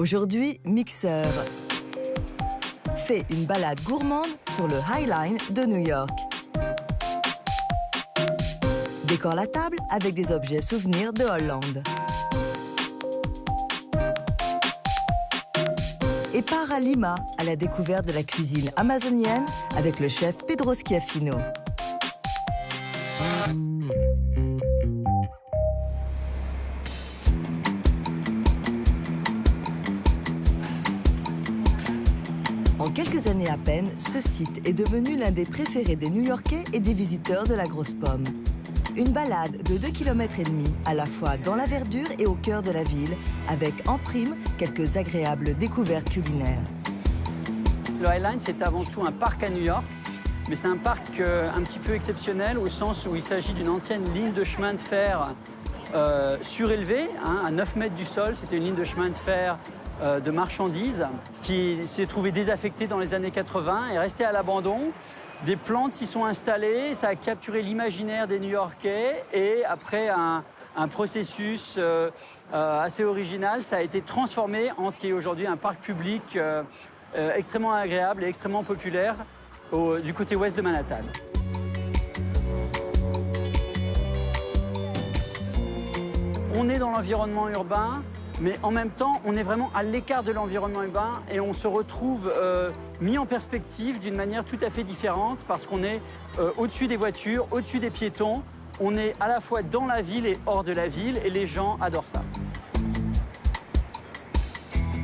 Aujourd'hui, Mixeur fait une balade gourmande sur le High Line de New York. Décore la table avec des objets souvenirs de Hollande. Et part à Lima à la découverte de la cuisine amazonienne avec le chef Pedro Schiaffino. En quelques années à peine, ce site est devenu l'un des préférés des New-Yorkais et des visiteurs de la Grosse Pomme. Une balade de 2,5 km à la fois dans la verdure et au cœur de la ville, avec en prime quelques agréables découvertes culinaires. Le High Line, c'est avant tout un parc à New York, mais c'est un parc un petit peu exceptionnel au sens où il s'agit d'une ancienne ligne de chemin de fer surélevée, à 9 mètres du sol. C'était une ligne de chemin de fer de marchandises qui s'est trouvée désaffectée dans les années 80 et restée à l'abandon. Des plantes s'y sont installées, ça a capturé l'imaginaire des New-Yorkais et après un processus assez original, ça a été transformé en ce qui est aujourd'hui un parc public extrêmement agréable et extrêmement populaire du côté ouest de Manhattan. On est dans l'environnement urbain, mais en même temps, on est vraiment à l'écart de l'environnement urbain et on se retrouve mis en perspective d'une manière tout à fait différente parce qu'on est au-dessus des voitures, au-dessus des piétons. On est à la fois dans la ville et hors de la ville et les gens adorent ça.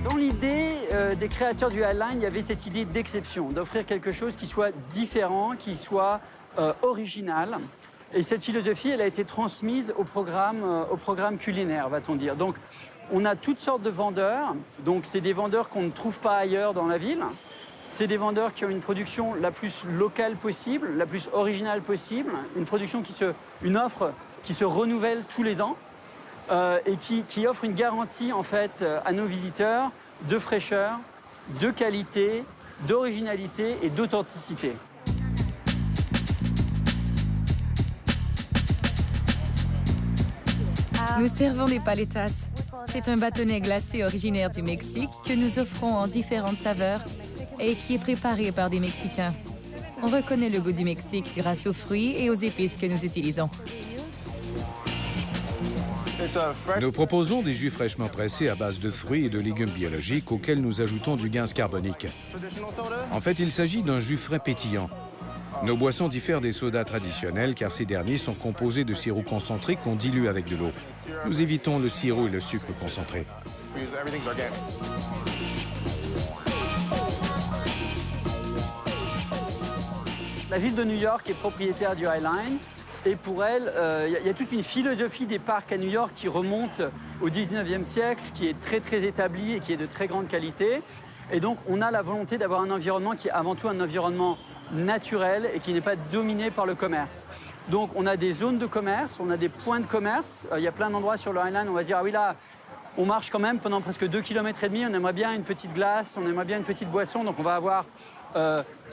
Dans l'idée des créateurs du High Line, il y avait cette idée d'exception, d'offrir quelque chose qui soit différent, qui soit original. Et cette philosophie, elle a été transmise au programme culinaire, va-t-on dire. Donc, on a toutes sortes de vendeurs. Donc, c'est des vendeurs qu'on ne trouve pas ailleurs dans la ville. C'est des vendeurs qui ont une production la plus locale possible, la plus originale possible, une offre qui se renouvelle tous les ans et qui offre une garantie en fait à nos visiteurs de fraîcheur, de qualité, d'originalité et d'authenticité. Nous servons des paletas. C'est un bâtonnet glacé originaire du Mexique que nous offrons en différentes saveurs et qui est préparé par des Mexicains. On reconnaît le goût du Mexique grâce aux fruits et aux épices que nous utilisons. Nous proposons des jus fraîchement pressés à base de fruits et de légumes biologiques auxquels nous ajoutons du gaz carbonique. En fait, il s'agit d'un jus frais pétillant. Nos boissons diffèrent des sodas traditionnels car ces derniers sont composés de sirop concentré qu'on dilue avec de l'eau. Nous évitons le sirop et le sucre concentré. La ville de New York est propriétaire du High Line et pour elle, il y a toute une philosophie des parcs à New York qui remonte au 19e siècle, qui est très établie et qui est de très grande qualité. Et donc, on a la volonté d'avoir un environnement qui est avant tout un environnement naturel et qui n'est pas dominé par le commerce. Donc, on a des zones de commerce, on a des points de commerce. Il y a plein d'endroits sur le High Line où on va se dire « Ah oui, là, on marche quand même pendant presque 2,5 km, on aimerait bien une petite glace, on aimerait bien une petite boisson. » Donc, on va avoir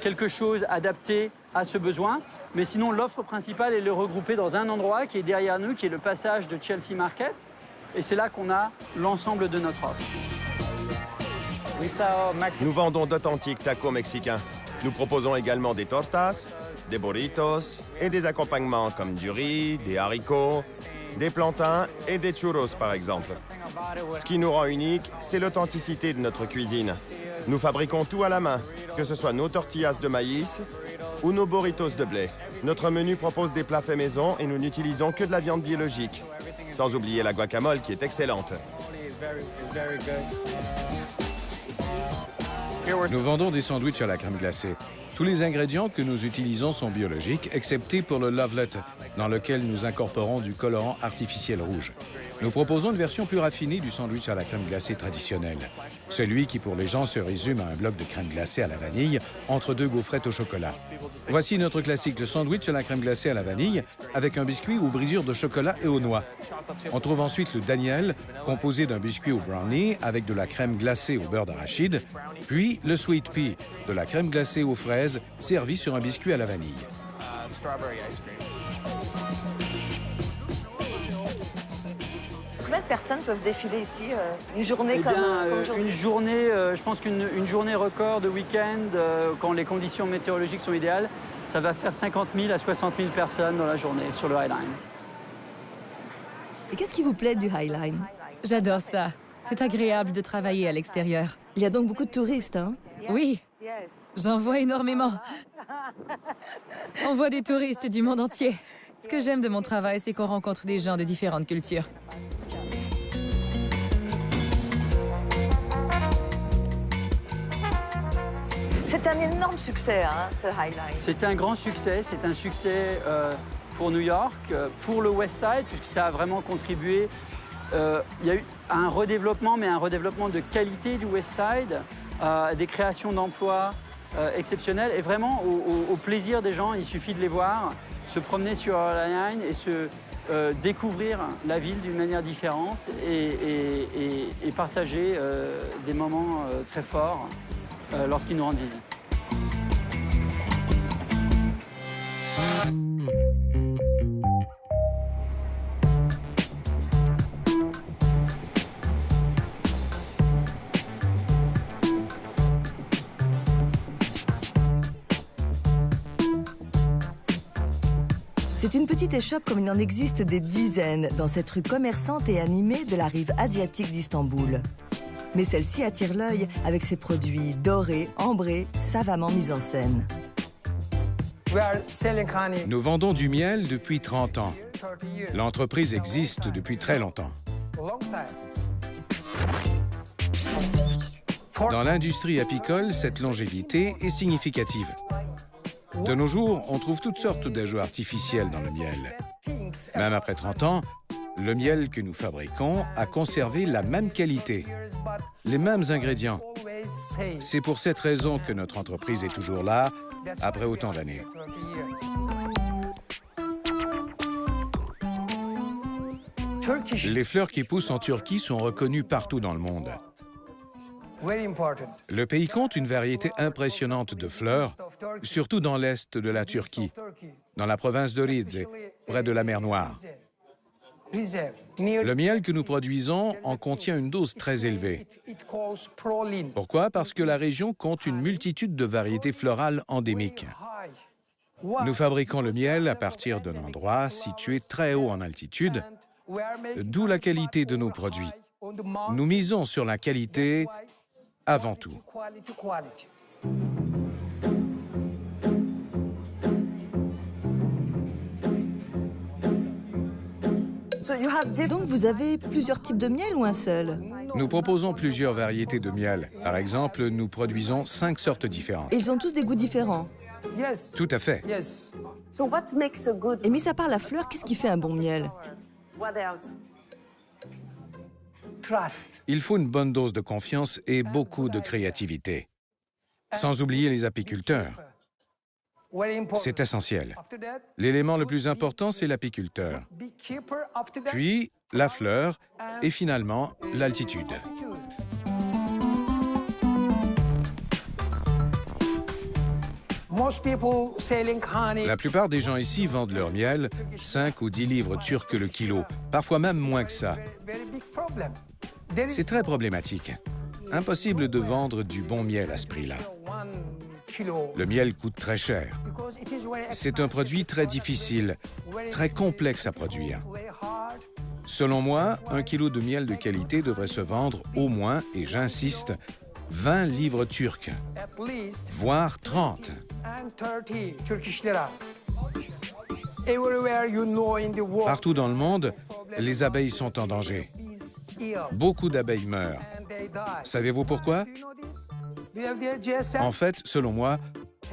quelque chose adapté à ce besoin. Mais sinon, l'offre principale est le regrouper dans un endroit qui est derrière nous, qui est le passage de Chelsea Market. Et c'est là qu'on a l'ensemble de notre offre. Nous vendons d'authentiques tacos mexicains. Nous proposons également des tortas, des burritos et des accompagnements comme du riz, des haricots, des plantains et des churros par exemple. Ce qui nous rend unique, c'est l'authenticité de notre cuisine. Nous fabriquons tout à la main, que ce soit nos tortillas de maïs ou nos burritos de blé. Notre menu propose des plats faits maison et nous n'utilisons que de la viande biologique. Sans oublier la guacamole qui est excellente. Nous vendons des sandwichs à la crème glacée. Tous les ingrédients que nous utilisons sont biologiques, excepté pour le Lovelet, dans lequel nous incorporons du colorant artificiel rouge. Nous proposons une version plus raffinée du sandwich à la crème glacée traditionnel. Celui qui, pour les gens, se résume à un bloc de crème glacée à la vanille entre deux gaufrettes au chocolat. Voici notre classique, le sandwich à la crème glacée à la vanille, avec un biscuit aux brisures de chocolat et aux noix. On trouve ensuite le Daniel, composé d'un biscuit au brownie avec de la crème glacée au beurre d'arachide, puis le Sweet Pea, de la crème glacée aux fraises, servie sur un biscuit à la vanille. Combien de personnes peuvent défiler ici une journée comme aujourd'hui? Une journée, je pense qu'une journée record de week-end, quand les conditions météorologiques sont idéales, ça va faire 50 000 à 60 000 personnes dans la journée sur le High Line. Et qu'est-ce qui vous plaît du High Line? J'adore ça. C'est agréable de travailler à l'extérieur. Il y a donc beaucoup de touristes, hein? Oui, j'en vois énormément. On voit des touristes du monde entier. Ce que j'aime de mon travail, c'est qu'on rencontre des gens de différentes cultures. C'est un énorme succès, hein, ce High Line. C'est un grand succès, c'est un succès pour New York, pour le West Side, puisque ça a vraiment contribué. Il y a eu un redéveloppement, mais un redéveloppement de qualité du West Side, des créations d'emplois exceptionnelles, et vraiment au plaisir des gens. Il suffit de les voir, se promener sur la Line et découvrir la ville d'une manière différente et partager des moments très forts lorsqu'ils nous rendent visite. C'est une petite échoppe comme il en existe des dizaines dans cette rue commerçante et animée de la rive asiatique d'Istanbul. Mais celle-ci attire l'œil avec ses produits dorés, ambrés, savamment mis en scène. Nous vendons du miel depuis 30 ans. L'entreprise existe depuis très longtemps. Dans l'industrie apicole, cette longévité est significative. De nos jours, on trouve toutes sortes d'ajouts artificiels dans le miel. Même après 30 ans, le miel que nous fabriquons a conservé la même qualité, les mêmes ingrédients. C'est pour cette raison que notre entreprise est toujours là, après autant d'années. Les fleurs qui poussent en Turquie sont reconnues partout dans le monde. Le pays compte une variété impressionnante de fleurs, surtout dans l'est de la Turquie, dans la province de Rize, près de la mer Noire. Le miel que nous produisons en contient une dose très élevée. Pourquoi? Parce que la région compte une multitude de variétés florales endémiques. Nous fabriquons le miel à partir d'un endroit situé très haut en altitude, d'où la qualité de nos produits. Nous misons sur la qualité avant tout. Donc vous avez plusieurs types de miel ou un seul? Nous proposons plusieurs variétés de miel. Par exemple, nous produisons 5 sortes différentes. Et ils ont tous des goûts différents? Tout à fait. Et mis à part la fleur, qu'est-ce qui fait un bon miel? Il faut une bonne dose de confiance et beaucoup de créativité. Sans oublier les apiculteurs. C'est essentiel. L'élément le plus important, c'est l'apiculteur. Puis, la fleur et finalement, l'altitude. La plupart des gens ici vendent leur miel 5 ou 10 livres turcs le kilo, parfois même moins que ça. C'est très problématique. Impossible de vendre du bon miel à ce prix-là. Le miel coûte très cher. C'est un produit très difficile, très complexe à produire. Selon moi, 1 kilo de miel de qualité devrait se vendre au moins, et j'insiste, 20 livres turcs, voire 30. Partout dans le monde, les abeilles sont en danger. Beaucoup d'abeilles meurent. Savez-vous pourquoi? En fait, selon moi,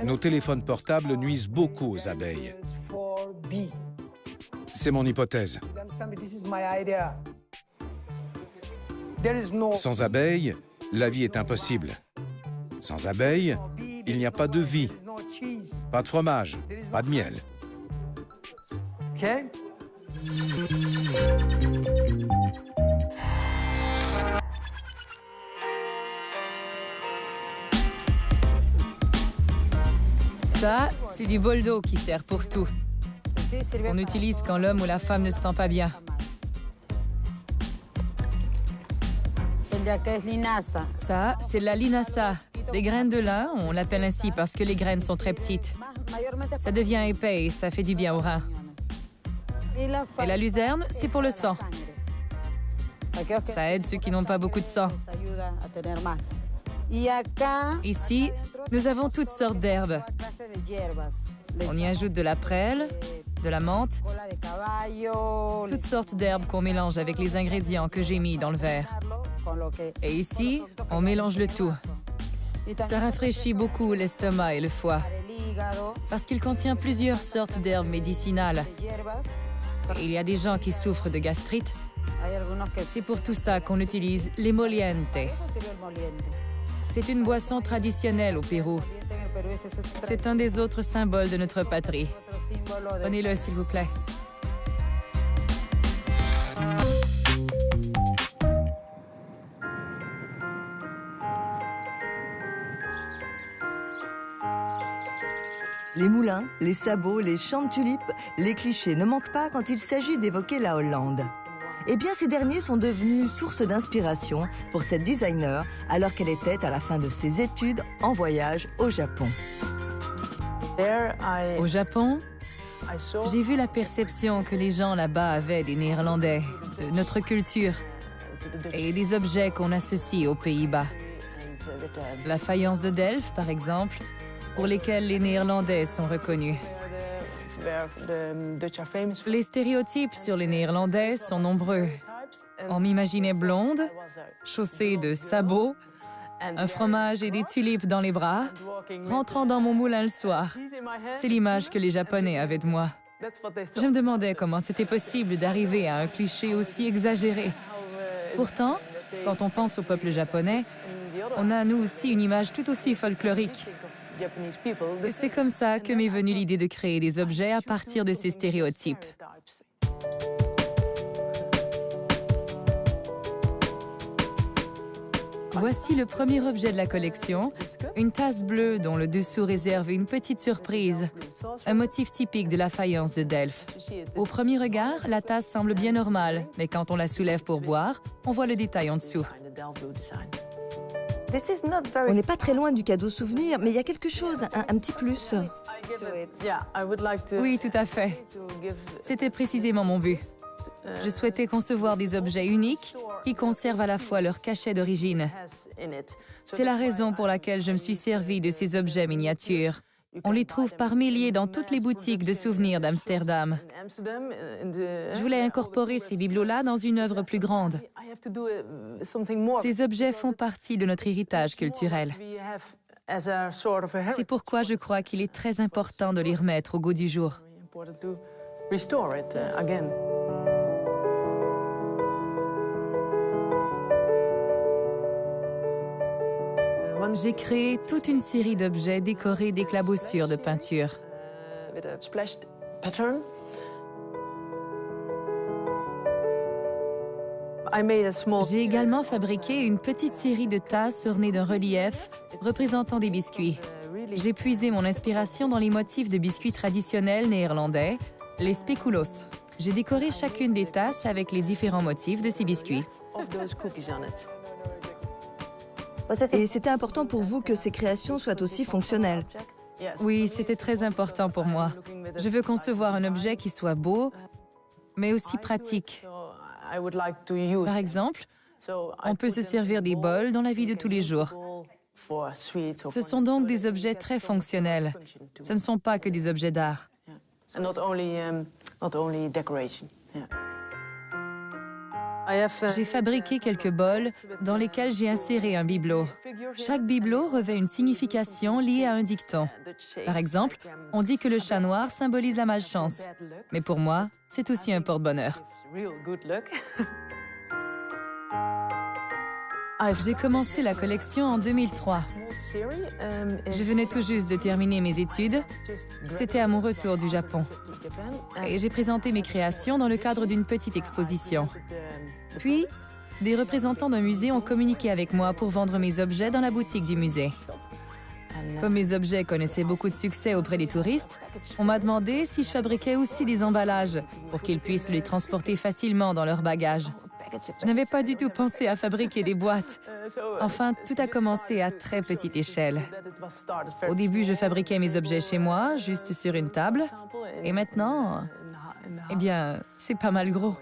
nos téléphones portables nuisent beaucoup aux abeilles. C'est mon hypothèse. Sans abeilles, la vie est impossible. Sans abeilles, il n'y a pas de vie, pas de fromage, pas de miel. Ça, c'est du bol d'eau qui sert pour tout. On utilise quand l'homme ou la femme ne se sent pas bien. Ça, c'est la linaza, des graines de lin. On l'appelle ainsi parce que les graines sont très petites. Ça devient épais et ça fait du bien aux reins. Et la luzerne, c'est pour le sang. Ça aide ceux qui n'ont pas beaucoup de sang. Ici, nous avons toutes sortes d'herbes. On y ajoute de la prêle, de la menthe, toutes sortes d'herbes qu'on mélange avec les ingrédients que j'ai mis dans le verre. Et ici, on mélange le tout. Ça rafraîchit beaucoup l'estomac et le foie, parce qu'il contient plusieurs sortes d'herbes médicinales. Et il y a des gens qui souffrent de gastrite. C'est pour tout ça qu'on utilise l'emoliente. C'est une boisson traditionnelle au Pérou. C'est un des autres symboles de notre patrie. Prenez-le, s'il vous plaît. Les moulins, les sabots, les champs de tulipes, les clichés ne manquent pas quand il s'agit d'évoquer la Hollande. Eh bien, ces derniers sont devenus source d'inspiration pour cette designer alors qu'elle était à la fin de ses études en voyage au Japon. Au Japon, j'ai vu la perception que les gens là-bas avaient des Néerlandais, de notre culture et des objets qu'on associe aux Pays-Bas. La faïence de Delft, par exemple, pour lesquels les Néerlandais sont reconnus. Les stéréotypes sur les Néerlandais sont nombreux. On m'imaginait blonde, chaussée de sabots, un fromage et des tulipes dans les bras, rentrant dans mon moulin le soir. C'est l'image que les Japonais avaient de moi. Je me demandais comment c'était possible d'arriver à un cliché aussi exagéré. Pourtant, quand on pense au peuple japonais, on a nous aussi une image tout aussi folklorique. C'est comme ça que m'est venue l'idée de créer des objets à partir de ces stéréotypes. Voici le premier objet de la collection, une tasse bleue dont le dessous réserve une petite surprise, un motif typique de la faïence de Delft. Au premier regard, la tasse semble bien normale, mais quand on la soulève pour boire, on voit le détail en dessous. On n'est pas très loin du cadeau souvenir, mais il y a quelque chose, un petit plus. Oui, tout à fait. C'était précisément mon but. Je souhaitais concevoir des objets uniques qui conservent à la fois leur cachet d'origine. C'est la raison pour laquelle je me suis servi de ces objets miniatures. On les trouve par milliers dans toutes les boutiques de souvenirs d'Amsterdam. Je voulais incorporer ces bibelots-là dans une œuvre plus grande. Ces objets font partie de notre héritage culturel. C'est pourquoi je crois qu'il est très important de les remettre au goût du jour. J'ai créé toute une série d'objets décorés d'éclaboussures de peinture. J'ai également fabriqué une petite série de tasses ornées d'un relief représentant des biscuits. J'ai puisé mon inspiration dans les motifs de biscuits traditionnels néerlandais, les speculoos. J'ai décoré chacune des tasses avec les différents motifs de ces biscuits. Et c'était important pour vous que ces créations soient aussi fonctionnelles. Oui, c'était très important pour moi. Je veux concevoir un objet qui soit beau, mais aussi pratique. Par exemple, on peut se servir des bols dans la vie de tous les jours. Ce sont donc des objets très fonctionnels. Ce ne sont pas que des objets d'art. J'ai fabriqué quelques bols dans lesquels j'ai inséré un bibelot. Chaque bibelot revêt une signification liée à un dicton. Par exemple, on dit que le chat noir symbolise la malchance. Mais pour moi, c'est aussi un porte-bonheur. J'ai commencé la collection en 2003. Je venais tout juste de terminer mes études. C'était à mon retour du Japon. Et j'ai présenté mes créations dans le cadre d'une petite exposition. Puis, des représentants d'un musée ont communiqué avec moi pour vendre mes objets dans la boutique du musée. Comme mes objets connaissaient beaucoup de succès auprès des touristes, on m'a demandé si je fabriquais aussi des emballages pour qu'ils puissent les transporter facilement dans leurs bagages. Je n'avais pas du tout pensé à fabriquer des boîtes. Enfin, tout a commencé à très petite échelle. Au début, je fabriquais mes objets chez moi, juste sur une table. Et maintenant, eh bien, c'est pas mal gros.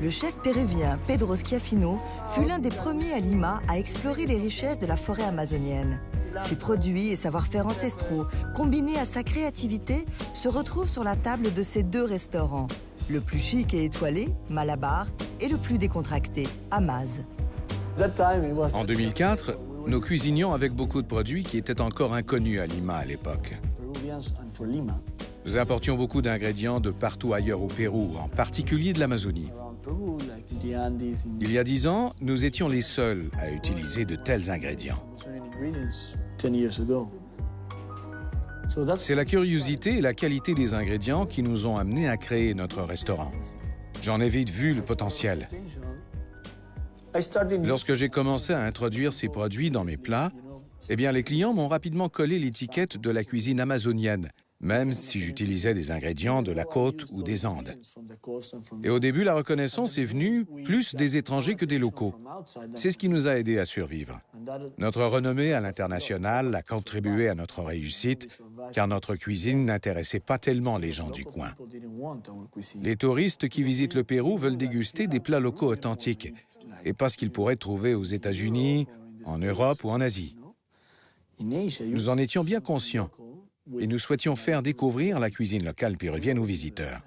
Le chef péruvien Pedro Schiaffino fut l'un des premiers à Lima à explorer les richesses de la forêt amazonienne. Ses produits et savoir-faire ancestraux, combinés à sa créativité, se retrouvent sur la table de ses 2 restaurants. Le plus chic et étoilé, Malabar, et le plus décontracté, Amaz. En 2004, nous cuisinions avec beaucoup de produits qui étaient encore inconnus à Lima à l'époque. Nous importions beaucoup d'ingrédients de partout ailleurs au Pérou, en particulier de l'Amazonie. Il y a 10 ans, nous étions les seuls à utiliser de tels ingrédients. C'est la curiosité et la qualité des ingrédients qui nous ont amenés à créer notre restaurant. J'en ai vite vu le potentiel. Lorsque j'ai commencé à introduire ces produits dans mes plats, eh bien, les clients m'ont rapidement collé l'étiquette de la cuisine amazonienne, même si j'utilisais des ingrédients de la côte ou des Andes. Et au début, la reconnaissance est venue plus des étrangers que des locaux. C'est ce qui nous a aidés à survivre. Notre renommée à l'international a contribué à notre réussite, car notre cuisine n'intéressait pas tellement les gens du coin. Les touristes qui visitent le Pérou veulent déguster des plats locaux authentiques, et pas ce qu'ils pourraient trouver aux États-Unis, en Europe ou en Asie. Nous en étions bien conscients. Et nous souhaitions faire découvrir la cuisine locale péruvienne aux visiteurs.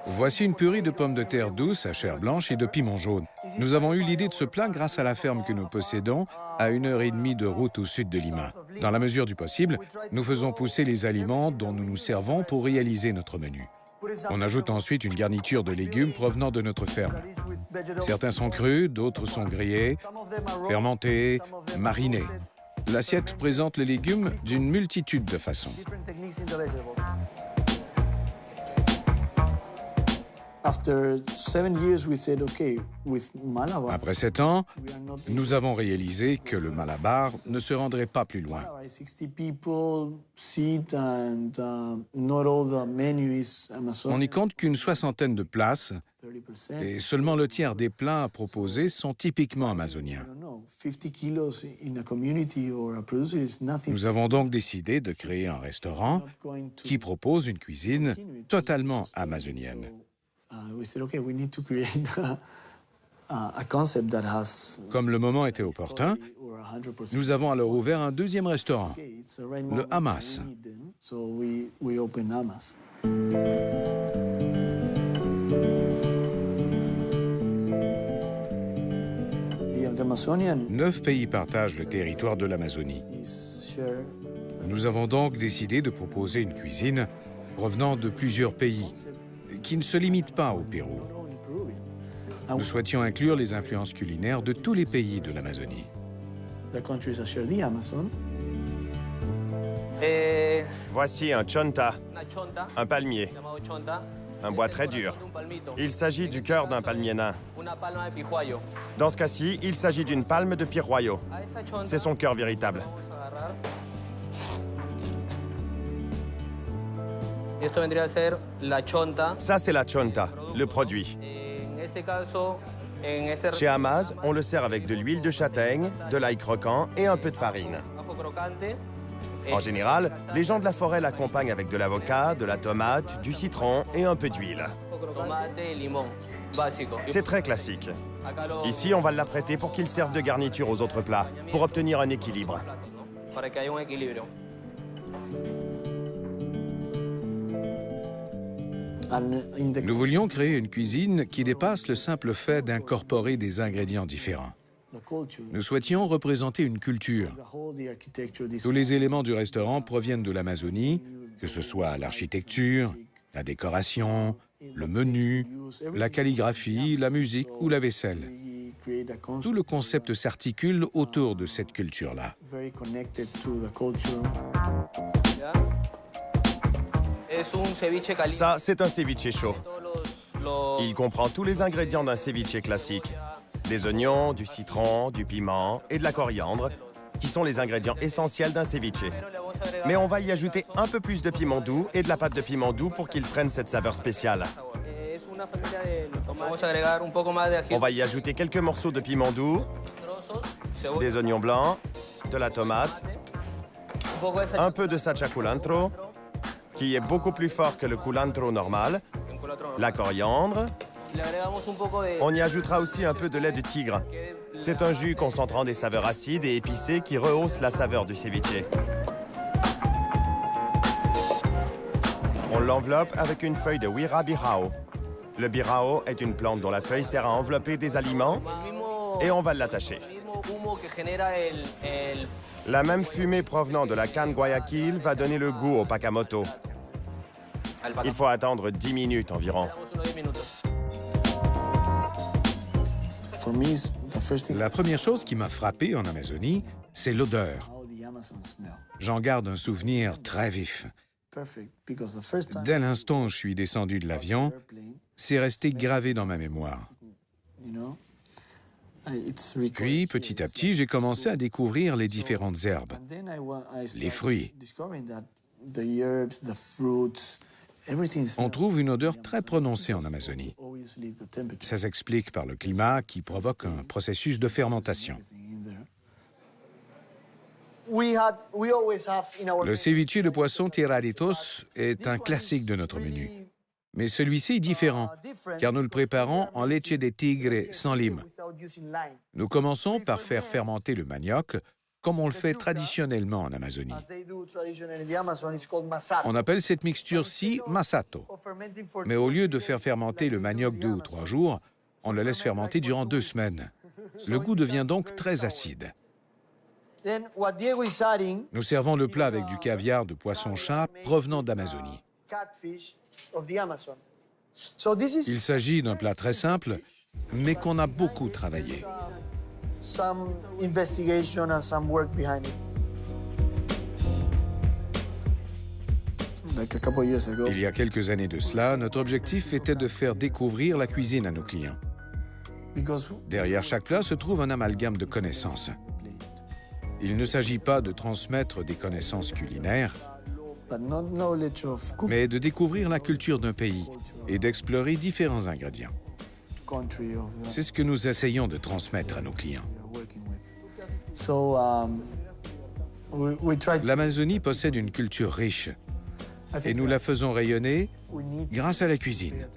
Voici une purée de pommes de terre douces à chair blanche et de piment jaune. Nous avons eu l'idée de ce plat grâce à la ferme que nous possédons à 1h30 de route au sud de Lima. Dans la mesure du possible, nous faisons pousser les aliments dont nous nous servons pour réaliser notre menu. On ajoute ensuite une garniture de légumes provenant de notre ferme. Certains sont crus, d'autres sont grillés, fermentés, marinés. L'assiette présente les légumes d'une multitude de façons. Après 7 ans, nous avons réalisé que le Malabar ne se rendrait pas plus loin. On n'y compte qu'une 60aine de places et seulement le tiers des plats proposés sont typiquement amazoniens. Nous avons donc décidé de créer un restaurant qui propose une cuisine totalement amazonienne. Comme le moment était opportun, nous avons alors ouvert un 2e restaurant, le Hamas. 9 pays partagent le territoire de l'Amazonie. Nous avons donc décidé de proposer une cuisine provenant de plusieurs pays, qui ne se limite pas au Pérou. Nous souhaitions inclure les influences culinaires de tous les pays de l'Amazonie. Voici un chonta, un palmier, un bois très dur. Il s'agit du cœur d'un palmier nain. Dans ce cas-ci, il s'agit d'une palme de pirroyo. C'est son cœur véritable. Ça, c'est la chonta, le produit. Chez Amaz, on le sert avec de l'huile de châtaigne, de l'ail croquant et un peu de farine. En général, les gens de la forêt l'accompagnent avec de l'avocat, de la tomate, du citron et un peu d'huile. C'est très classique. Ici, on va l'apprêter pour qu'il serve de garniture aux autres plats, pour obtenir un équilibre. Nous voulions créer une cuisine qui dépasse le simple fait d'incorporer des ingrédients différents. Nous souhaitions représenter une culture. Tous les éléments du restaurant proviennent de l'Amazonie, que ce soit l'architecture, la décoration, le menu, la calligraphie, la musique ou la vaisselle. Tout le concept s'articule autour de cette culture-là. Ça, c'est un ceviche chaud. Il comprend tous les ingrédients d'un ceviche classique. Des oignons, du citron, du piment et de la coriandre, qui sont les ingrédients essentiels d'un ceviche. Mais on va y ajouter un peu plus de piment doux et de la pâte de piment doux pour qu'il prenne cette saveur spéciale. On va y ajouter quelques morceaux de piment doux, des oignons blancs, de la tomate, un peu de sacha culantro, qui est beaucoup plus fort que le culantro normal, la coriandre. On y ajoutera aussi un peu de lait de tigre. C'est un jus concentrant des saveurs acides et épicées qui rehausse la saveur du ceviche. On l'enveloppe avec une feuille de huira birao. Le birao est une plante dont la feuille sert à envelopper des aliments et on va l'attacher. La même fumée provenant de la canne Guayaquil va donner le goût au pakamoto. Il faut attendre 10 minutes environ. La première chose qui m'a frappé en Amazonie, c'est l'odeur. J'en garde un souvenir très vif. Dès l'instant où je suis descendu de l'avion, c'est resté gravé dans ma mémoire. Puis, petit à petit, j'ai commencé à découvrir les différentes herbes, les fruits. On trouve une odeur très prononcée en Amazonie. Ça s'explique par le climat qui provoque un processus de fermentation. Le ceviche de poisson tiraditos est un classique de notre menu. Mais celui-ci est différent, car nous le préparons en leche de tigre sans lime. Nous commençons par faire fermenter le manioc, comme on le fait traditionnellement en Amazonie. On appelle cette mixture-ci masato. Mais au lieu de faire fermenter le manioc 2 ou 3 jours, on le laisse fermenter durant 2 semaines. Le goût devient donc très acide. Nous servons le plat avec du caviar de poisson-chat provenant d'Amazonie. Il s'agit d'un plat très simple, mais qu'on a beaucoup travaillé. Il y a quelques années de cela, notre objectif était de faire découvrir la cuisine à nos clients. Derrière chaque plat se trouve un amalgame de connaissances. Il ne s'agit pas de transmettre des connaissances culinaires, mais de découvrir la culture d'un pays et d'explorer différents ingrédients. C'est ce que nous essayons de transmettre à nos clients. L'Amazonie possède une culture riche et nous la faisons rayonner grâce à la cuisine.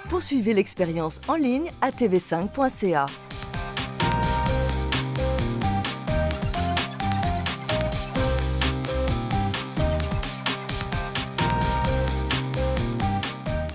Poursuivez l'expérience en ligne à tv5.ca.